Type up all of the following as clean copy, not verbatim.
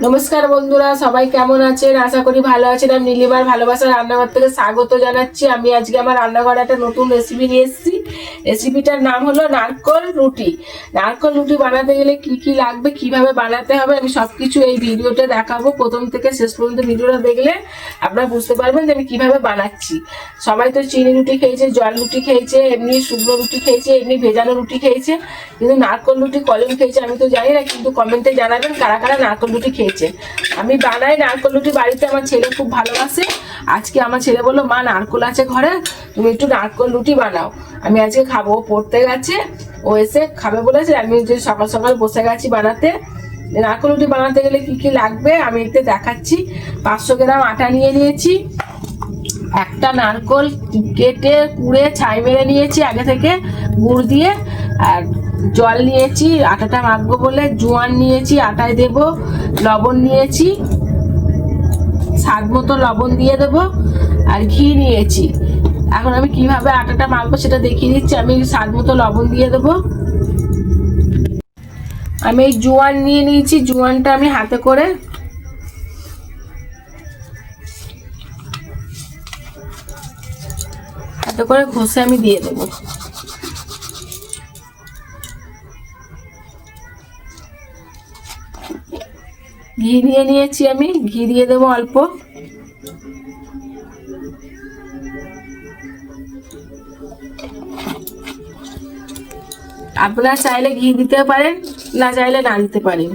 নমস্কার বন্ধুরা, সবাই কেমন আছেন? আশা করি ভালো আছেন। আমি নীলিমার ভালোবাসার রান্নাঘর থেকে স্বাগত জানাচ্ছি। আমি আজকে আমার রান্নাঘরে একটা নতুন রেসিপি নিয়ে এসেছি। রেসিপিটার নাম হলো নারকল রুটি। নারকল রুটি বানাতে গেলে কি কি লাগবে, কিভাবে বানাতে হবে, আমি সবকিছু এই ভিডিওতে দেখাবো। প্রথম থেকে শেষ পর্যন্ত ভিডিওটা দেখলে আপনারা বুঝতে পারবেন যে আমি কিভাবে বানাচ্ছি। সবাই তো চিনি রুটি খেয়েছে, জল রুটি খেয়েছে, এমনি শুকনো রুটি খেয়েছে, এমনি ভেজানো রুটি খেয়েছে, কিন্তু নারকল রুটি কজন খেয়েছে আমি তো জানি না। কিন্তু কমেন্টে জানাবেন কারা কারা নারকল রুটি খেয়েছে। আমি বানাই নারকল রুটি বাড়িতে, আমার ছেলে খুব ভালোবাসে। আজকে আমার ছেলে বললো, মা নারকল আছে ঘরে, তুমি একটু নারকল রুটি বানাও, আমি আজকে খাবো। পড়তে গেছে, ও এসে খাবে বলেছে। আমি যে সকাল সকাল বসে গেছি বানাতে। নারকল রুটি বানাতে গেলে কি কি লাগবে আমি একটু দেখাচ্ছি। 500 গ্রাম আটা নিয়ে নিয়েছি। একটা নারকল কেটে কুড়ে ছাই মেরে নিয়েছি আগে থেকে গুড় দিয়ে। আর জল নিয়েছি আটাটা মাখবো বলে, জোয়ান নিয়েছি আটায় দেব, লবণ নিয়েছি স্বাদ মতো লবণ দিয়ে দেব, আর ঘি নিয়েছি। এখন আমি কিভাবে আটাটা মাখবো সেটা দেখিয়ে দিচ্ছি। আমি স্বাদ মতো লবণ দিয়ে দেব। আমি এই জোয়ান নিয়ে নিয়েছি, জোয়ানটা আমি হাতে করে ঘষে আমি দিয়ে দেবো। ঘি নিয়ে নিয়েছি, আমি ঘি দিয়ে দেবো অল্প। আপনারা চাইলে ঘি দিতে পারেন, না চাইলে না দিতে পারেন।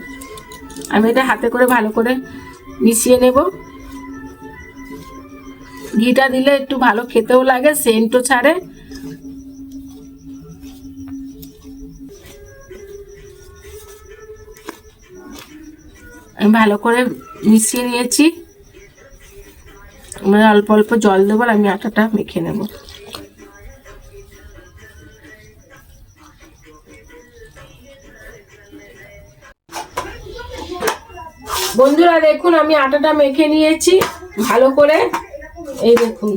আমি এটা হাতে করে ভালো করে মিশিয়ে নেব। ঘিটা দিলে একটু ভালো খেতেও লাগে, সেন্টও ছাড়ে। আমি ভালো করে মিশিয়ে নিয়েছি। আমরা অল্প অল্প জল দেবো, আর আমি আটাটা মেখে নেব। বন্ধুরা দেখুন, আমি আটাটা মেখে নিয়েছি ভালো করে। এই দেখুন,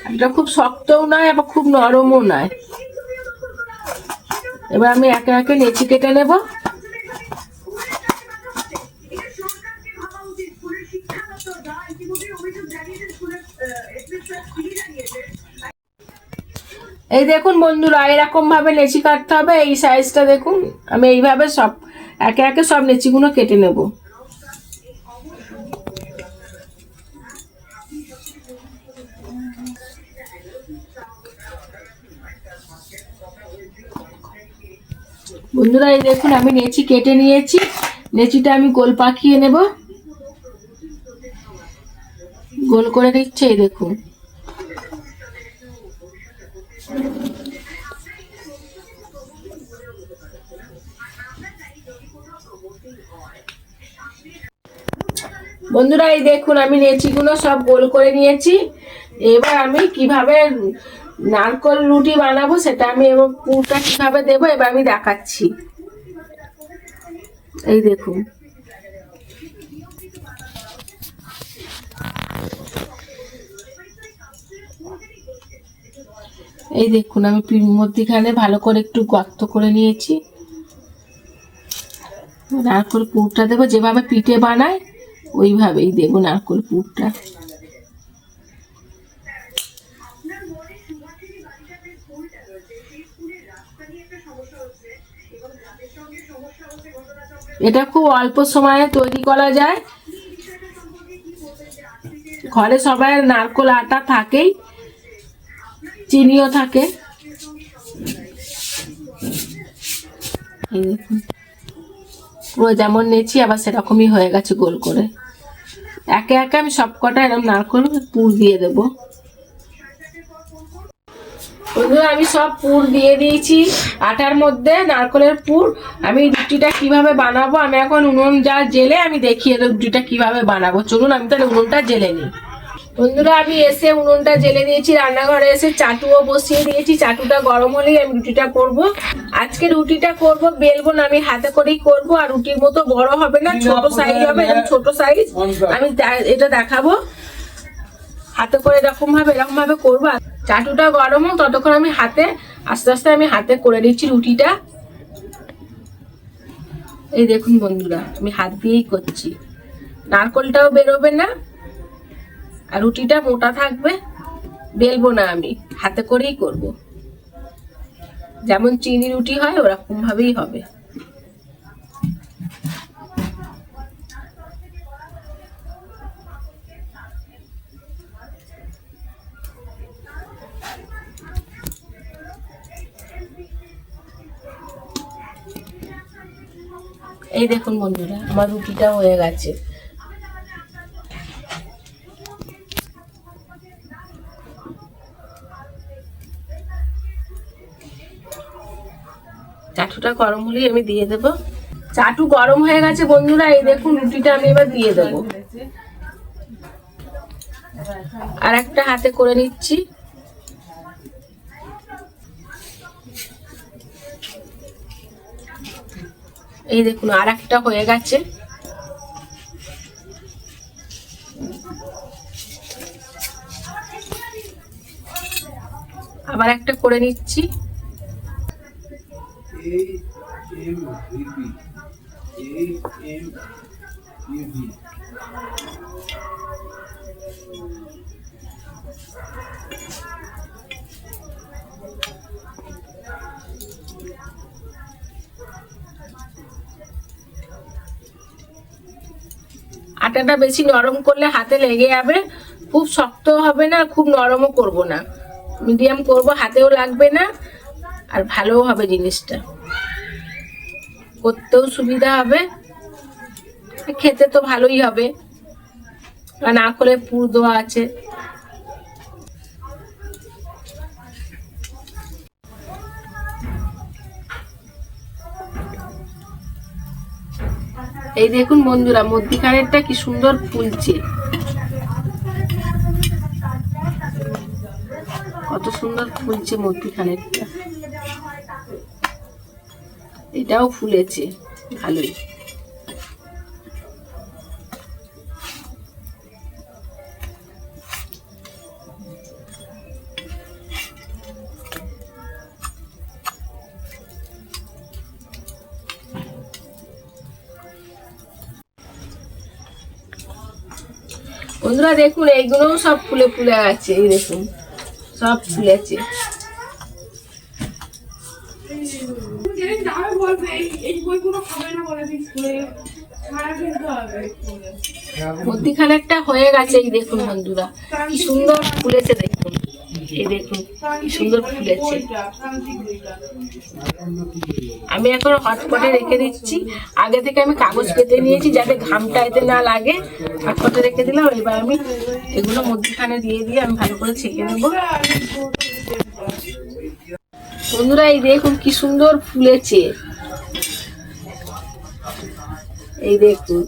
আটাটা খুব শক্তও নয় আবার খুব নরমও নয়। এবার আমি একে একে লেচি কেটে নেব। এই দেখুন বন্ধুরা, এরকম ভাবে লেচি কাটতে হবে। এই সাইজটা দেখুন, আমি এইভাবে সব একে একে সব লেচিগুলো কেটে নেব। বন্ধুরা এই দেখুন, আমি লেচি কেটে নিয়েছি। লেচিটা আমি গোল পাকিয়ে নেব, গোল করে নিচ্ছে। এই দেখুন, বন্ধুরা এই দেখুন, আমি লেচিগুলো সব গোল করে নিয়েছি। এবার আমি কিভাবে নারকল রুটি বানাবো সেটা আমি, এবার পুরটা কিভাবে দেবো এবার আমি দেখাচ্ছি। এই দেখুন, এই দেখুন, আমি মধ্যিখানে ভালো করে একটু গর্ত করে নিয়েছি। নারকল পুরটা দেবো যেভাবে পিঠে বানায় ওইভাবেই দেবো নারকল পুরটা। এটা খুব অল্প সময়ে তৈরি করা যায়। ঘরে সবাই নারকল আটা থাকেই, চিনিও থাকে। এই দেখুন, পুরো যেমন নেছি আবার সেরকমই হয়ে গেছে গোল করে। একে একে আমি সব কটা এরকম নারকল পুর দিয়ে দেবো। বন্ধুরা আমি সব পুর দিয়ে দিয়েছি আটার মধ্যে, নারকলের পুর। আমি রুটিটা কিভাবে বানাবো আমি এখন উনুন যা জেলে আমি দেখিয়ে দেবো রুটিটা কিভাবে বানাবো। চলুন আমি তাহলে উনুনটা জেলে নিই। বন্ধুরা আমি এসে উনুনটা জেলে দিয়েছি, রান্নাঘরে এসে চাটুও বসিয়ে দিয়েছি। চাটুটা গরম হলেই আমি রুটিটা করব। আজকে রুটিটা করব, বেলবো না, আমি হাতে করেই করব। আর রুটির মতো বড় হবে না, ছোট সাইজ হবে, ছোট সাইজ। আমি এটা দেখাবো হাতে করে এরকম ভাবে করবো। চাটুটা গরম হোক ততক্ষণ আমি হাতে আস্তে আস্তে আমি হাতে করে নিচ্ছি রুটিটা। এই দেখুন বন্ধুরা, আমি হাত দিয়েই করছি। নারকলটাও বেরোবে না আর রুটিটা মোটা থাকবে। বেলবো না, আমি হাতে করেই করব। যেমন চিনি রুটি হয় ওরকম ভাবেই হবে। এই দেখুন বন্ধুরা, আমার রুটিটা হয়ে গেছে। চাটুটা গরম হলেই আমি দিয়ে দেব। চাটু গরম হয়ে গেছে বন্ধুরা, এই দেখুন রুটিটা আমি এবার দিয়ে দেব। আর একটা হাতে করে নিচ্ছি। এই দেখুন আর একটা হয়ে গেছে। আবার একটা করে নিচ্ছি। আটাটা বেশি নরম করলে হাতে লেগে যাবে। খুব শক্ত হবে না, খুব নরমও করব না, মিডিয়াম করব, হাতেও লাগবে না আর ভালোও হবে। জিনিসটা করতেও সুবিধা হবে, খেতে তো ভালোই হবে, কারণ নারকেলে পুর দেওয়া আছে। এই দেখুন বন্ধুরা, মধ্যিখানেরটা কি সুন্দর ফুলছে, কত সুন্দর ফুলছে মধ্যিখানেরটা। এটাও ফুলেছে ভালোই। বন্ধুরা দেখুন, এইগুলোও সব ফুলে ফুলে আছে। এই দেখুন সব ফুলেছে। মধ্যিখানেরটা হয়ে গেছে। এই দেখুন বন্ধুরা, কি সুন্দর ফুলেছে। দেখুন, এই দেখুন কি সুন্দর ফুলেছে। আমি এখন হটপটে রেখে দিচ্ছি। আগে থেকে আমি কাগজ পেতে নিয়েছি যাতে ঘামটা এতে না লাগে। হটপটে রেখে দিলাম। এবার আমি এগুলো মধ্যিখানে দিয়ে আমি ভালো করে ছেঁকে নেব। বন্ধুরা এই দেখুন কি সুন্দর ফুলেছে। এই দেখুন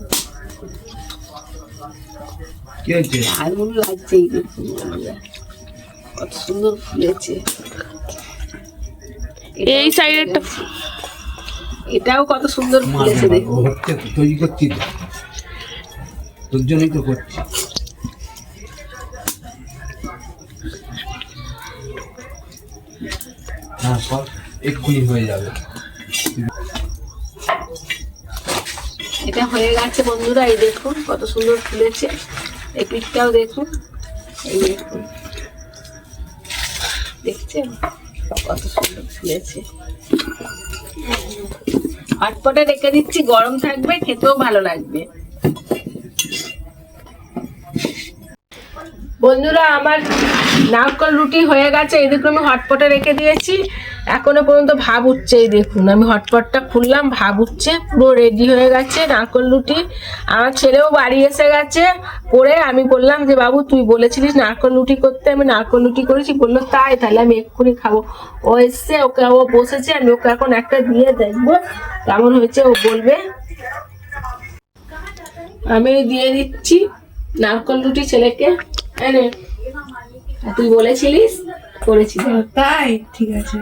দারুণ লাগছে। এই দেখুন বন্ধুরা কত সুন্দর ফুলেছে। এই সাইডেরটা এটাও কত সুন্দর ফুলেছে। দেখুন তৈরি করছি, তোর জন্যই তো করছি। হ্যাঁ, সব এক্ষুনি হয়ে যাবে। এটা হয়ে গেছে বন্ধুরা। এই দেখুন কত সুন্দর ফুলেছে। এই পিঠটাও দেখুন, এই দেখুন, দেখছেন কত সুন্দর ফুলেছে। হটপটে রেখে দিচ্ছি, গরম থাকবে, খেতেও ভালো লাগবে। বন্ধুরা আমার নারকেল রুটি হয়ে গেছে। এই দেখুন আমি হটপটে রেখে দিয়েছি, এখনো পর্যন্ত ভাব উঠছে। এই দেখুন আমি হটপটটা খুললাম, ভাব উঠছে, পুরো রেডি হয়ে গেছে নারকেল রুটি। আমার ছেলেও বাড়ি এসে গেছে করে। আমি বললাম যে বাবু তুই বলেছিলিস নারকেল রুটি করতে, আমি নারকেল রুটি করেছি। বললো তাই, তাহলে আমি এক্ষুনি খাবো। ও এসছে, ওকে ও বসেছে, আমি ওকে এখন একটা দিয়ে দেখবো কেমন হয়েছে, ও বলবে। আমি দিয়ে দিচ্ছি নারকেল রুটি ছেলেকে। তুই বলেছিলিস, করেছিস। তাই ঠিক আছে,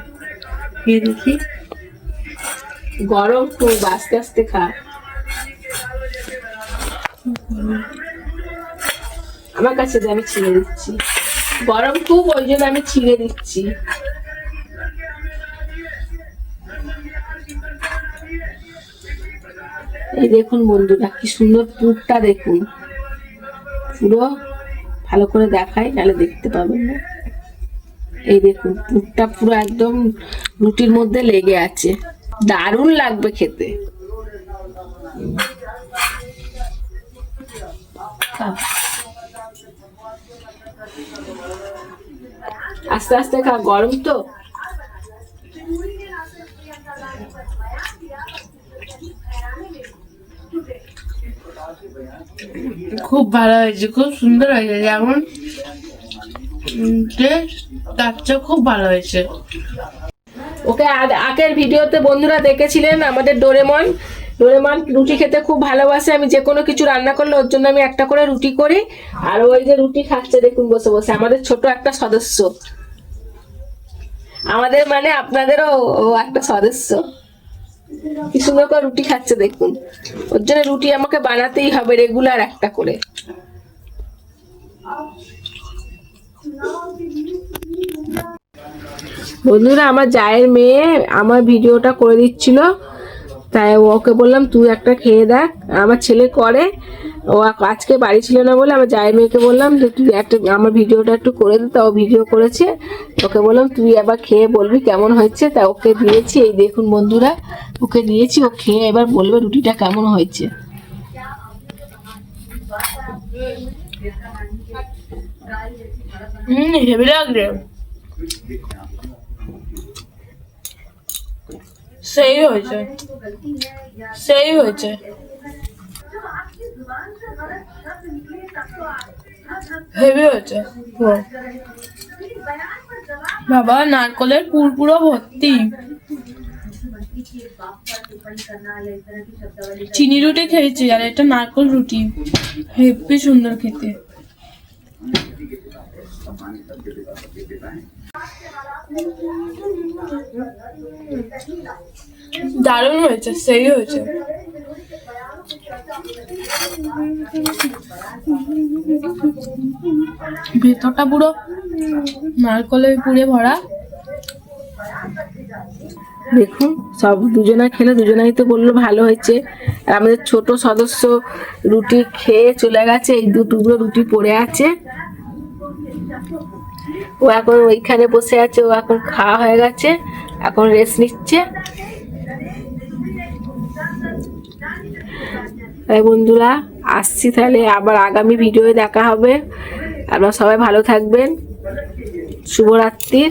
খেয়ে দেখি। গরম খুব, আস্তে আস্তে খা। আমার কাছে আমি ছিঁড়ে দিচ্ছি। গরম খুব, ওই জন্য আমি ছিঁড়ে দিচ্ছি। এই দেখুন বন্ধুরা কি সুন্দর পুরটা দেখুন, পুরো ভালো করে দেখাই নাহলে দেখতে পাবেন না। এই দেখুন পুরটা পুরো একদম রুটির মধ্যে লেগে আছে, দারুণ লাগবে খেতে। আস্তে আস্তে খা, গরম তো। খুব ভালো হয়েছে, খুব সুন্দর হয়েছে, যেমন তার চেয়ে খুব ভালো হয়েছে। ওকে আগের ভিডিওতে বন্ধুরা দেখেছিলেন আমাদের ডোরেমন রুটি খেতে খুব ভালোবাসে। আমি যে কোনো কিছু রান্না করলে ওর জন্য আমি একটা করে রুটি করি, আর ওই যে রুটি খাচ্ছে দেখুন বসে বসে, আমাদের ছোট একটা সদস্য, আমাদের মানে আপনাদেরও ও একটা সদস্য। কি সুন্দর করে রুটি খাচ্ছে দেখুন। ওর জন্য রুটি আমাকে বানাতেই হবে রেগুলার একটা করে। বন্ধুরা আমার জায়ের মেয়ে আমার ভিডিওটা করে দিচ্ছিল, তাই ওকে বললাম তুই একটা খেয়ে দেখ। আমার ছেলে করে, ও আজকে বাড়ি ছিল না বলে আমার জায়ের মেয়েকে বললাম যে তুই একটা আমার ভিডিওটা একটু করে দে, তা ও ভিডিও করেছে। ওকে বললাম তুই এবার খেয়ে বলবি কেমন হয়েছে, তা ওকে দিয়েছি। এই দেখুন বন্ধুরা ওকে দিয়েছি, ও খেয়ে এবার বলবে রুটিটা কেমন হয়েছে। হেভি লাগবে, সেই হয়েছে, সেই হয়েছে। হেভি হয়েছে বাবা, নারকলের পুর পুরো ভর্তি। চিনি রুটি খেয়েছি আর এটা নারকল রুটি, হেভি সুন্দর খেতে। দারুণ হয়েছে, সেই হয়েছে। ভেতরটা পুরো নারকলের পুরে ভরা। দেখুন সব দুজনা খেলে দুজনাই তো বললো ভালো হয়েছে। আর আমাদের ছোট সদস্য রুটি খেয়ে চলে গেছে, এই দুটো রুটি পড়ে আছে, ও এখন ওইখানে বসে আছে, ও এখন খাওয়া হয়ে গেছে, এখন রেস্ট নিচ্ছে। তাই বন্ধুরা আসছি, তাহলে আবার আগামী ভিডিওয়ে দেখা হবে। আপনারা সবাই ভালো থাকবেন, শুভরাত্রি।